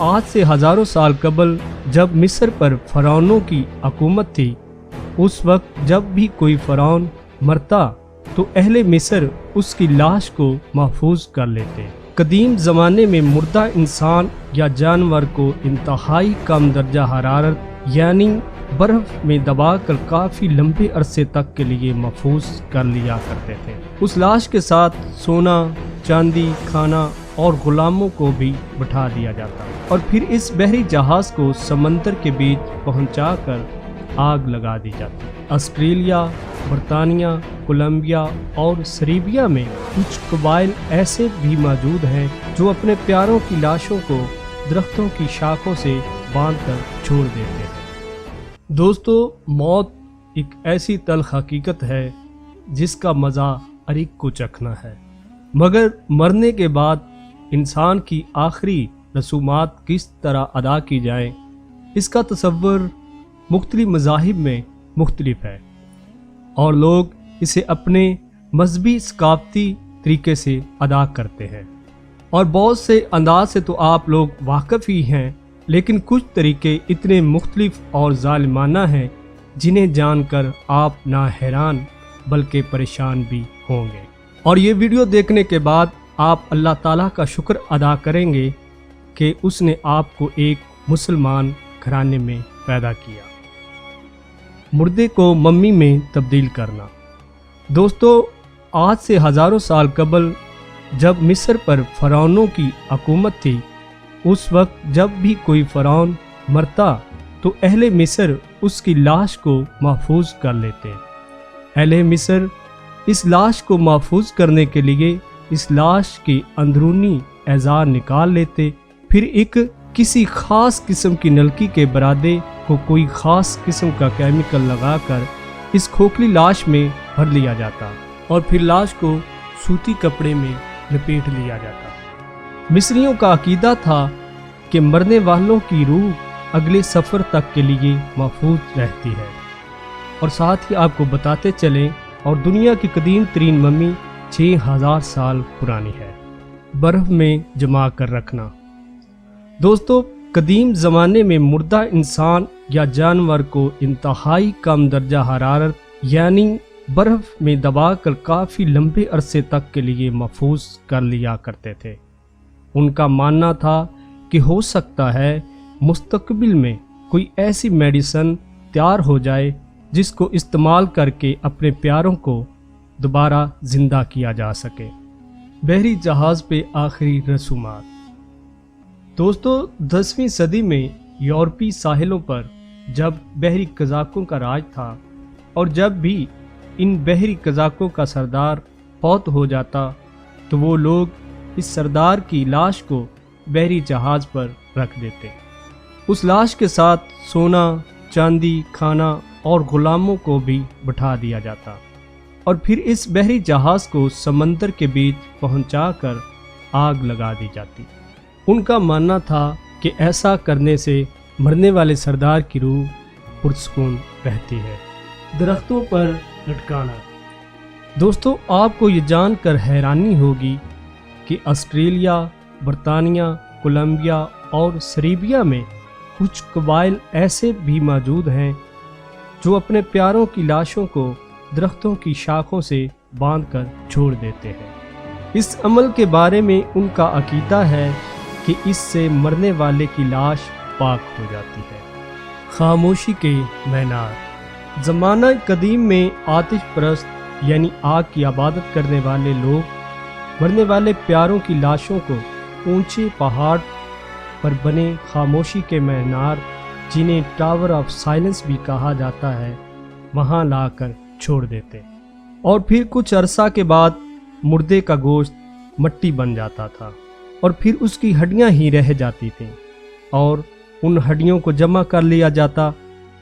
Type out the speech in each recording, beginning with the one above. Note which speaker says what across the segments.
Speaker 1: آج سے ہزاروں سال قبل جب مصر پر فرعونوں کی حکومت تھی، اس وقت جب بھی کوئی فرعون مرتا تو اہل مصر اس کی لاش کو محفوظ کر لیتے۔ قدیم زمانے میں مردہ انسان یا جانور کو انتہائی کم درجہ حرارت یعنی برف میں دبا کر کافی لمبے عرصے تک کے لیے محفوظ کر لیا کرتے تھے۔ اس لاش کے ساتھ سونا، چاندی، کھانا اور غلاموں کو بھی بٹھا دیا جاتا اور پھر اس بحری جہاز کو سمندر کے بیچ پہنچا کر آگ لگا دی جاتی۔ آسٹریلیا، برطانیہ، کولمبیا اور سریبیا میں کچھ قبائل ایسے بھی موجود ہیں جو اپنے پیاروں کی لاشوں کو درختوں کی شاخوں سے باندھ کر چھوڑ دیتے ہیں۔ دوستو، موت ایک ایسی تلخ حقیقت ہے جس کا مزہ ہر ایک کو چکھنا ہے، مگر مرنے کے بعد انسان کی آخری رسومات کس طرح ادا کی جائیں اس کا تصور مختلف مذاہب میں مختلف ہے، اور لوگ اسے اپنے مذہبی ثقافتی طریقے سے ادا کرتے ہیں، اور بہت سے انداز سے تو آپ لوگ واقف ہی ہیں، لیکن کچھ طریقے اتنے مختلف اور ظالمانہ ہیں جنہیں جان کر آپ نہ حیران بلکہ پریشان بھی ہوں گے، اور یہ ویڈیو دیکھنے کے بعد آپ اللہ تعالیٰ کا شکر ادا کریں گے کہ اس نے آپ کو ایک مسلمان گھرانے میں پیدا کیا۔ مردے کو ممی میں تبدیل کرنا۔ دوستو، آج سے ہزاروں سال قبل جب مصر پر فرعونوں کی حکومت تھی، اس وقت جب بھی کوئی فرعون مرتا تو اہل مصر اس کی لاش کو محفوظ کر لیتے۔ اہل مصر اس لاش کو محفوظ کرنے کے لیے اس لاش کے اندرونی اعضاء نکال لیتے، پھر ایک کسی خاص قسم کی نلکی کے برادے کو کوئی خاص قسم کا کیمیکل لگا کر اس کھوکھلی لاش میں بھر لیا جاتا اور پھر لاش کو سوتی کپڑے میں لپیٹ لیا جاتا۔ مصریوں کا عقیدہ تھا کہ مرنے والوں کی روح اگلے سفر تک کے لیے محفوظ رہتی ہے، اور ساتھ ہی آپ کو بتاتے چلیں اور دنیا کی قدیم ترین ممی 6000 سال پرانی ہے۔ برف میں جما کر رکھنا۔ دوستو، قدیم زمانے میں مردہ انسان یا جانور کو انتہائی کم درجہ حرارت یعنی برف میں دبا کر کافی لمبے عرصے تک کے لیے محفوظ کر لیا کرتے تھے۔ ان کا ماننا تھا کہ ہو سکتا ہے مستقبل میں کوئی ایسی میڈیسن تیار ہو جائے جس کو استعمال کر کے اپنے پیاروں کو دوبارہ زندہ کیا جا سکے۔ بحری جہاز پہ آخری رسومات۔ دوستو، 10ویں صدی میں یورپی ساحلوں پر جب بحری قزاقوں کا راج تھا، اور جب بھی ان بحری قزاقوں کا سردار فوت ہو جاتا تو وہ لوگ اس سردار کی لاش کو بحری جہاز پر رکھ دیتے۔ اس لاش کے ساتھ سونا، چاندی، کھانا اور غلاموں کو بھی بٹھا دیا جاتا، اور پھر اس بحری جہاز کو سمندر کے بیچ پہنچا کر آگ لگا دی جاتی۔ ان کا ماننا تھا کہ ایسا کرنے سے مرنے والے سردار کی روح پرسکون رہتی ہے۔ درختوں پر لٹکانا۔ دوستو، آپ کو یہ جان کر حیرانی ہوگی کہ آسٹریلیا، برطانیہ، کولمبیا اور سریبیا میں کچھ قبائل ایسے بھی موجود ہیں جو اپنے پیاروں کی لاشوں کو درختوں کی شاخوں سے باندھ کر چھوڑ دیتے ہیں۔ اس عمل کے بارے میں ان کا عقیدہ ہے کہ اس سے مرنے والے کی لاش پاک ہو جاتی ہے۔ خاموشی کے مینار۔ زمانہ قدیم میں آتش پرست یعنی آگ کی عبادت کرنے والے لوگ مرنے والے پیاروں کی لاشوں کو اونچے پہاڑ پر بنے خاموشی کے مینار، جنہیں ٹاور آف سائلنس بھی کہا جاتا ہے، وہاں لا کر چھوڑ دیتے، اور پھر کچھ عرصہ کے بعد مردے کا گوشت مٹی بن جاتا تھا، اور پھر اس کی ہڈیاں ہی رہ جاتی تھیں، اور ان ہڈیوں کو جمع کر لیا جاتا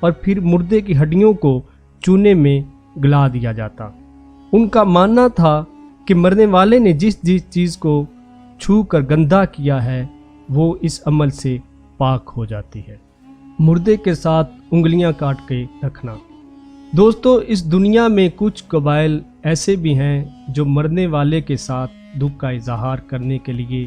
Speaker 1: اور پھر مردے کی ہڈیوں کو چونے میں گلا دیا جاتا۔ ان کا ماننا تھا کہ مرنے والے نے جس چیز کو چھو کر گندا کیا ہے وہ اس عمل سے پاک ہو جاتی ہے۔ مردے کے ساتھ انگلیاں کاٹ کے رکھنا۔ دوستو، اس دنیا میں کچھ قبائل ایسے بھی ہیں جو مرنے والے کے ساتھ دکھ کا اظہار کرنے کے لیے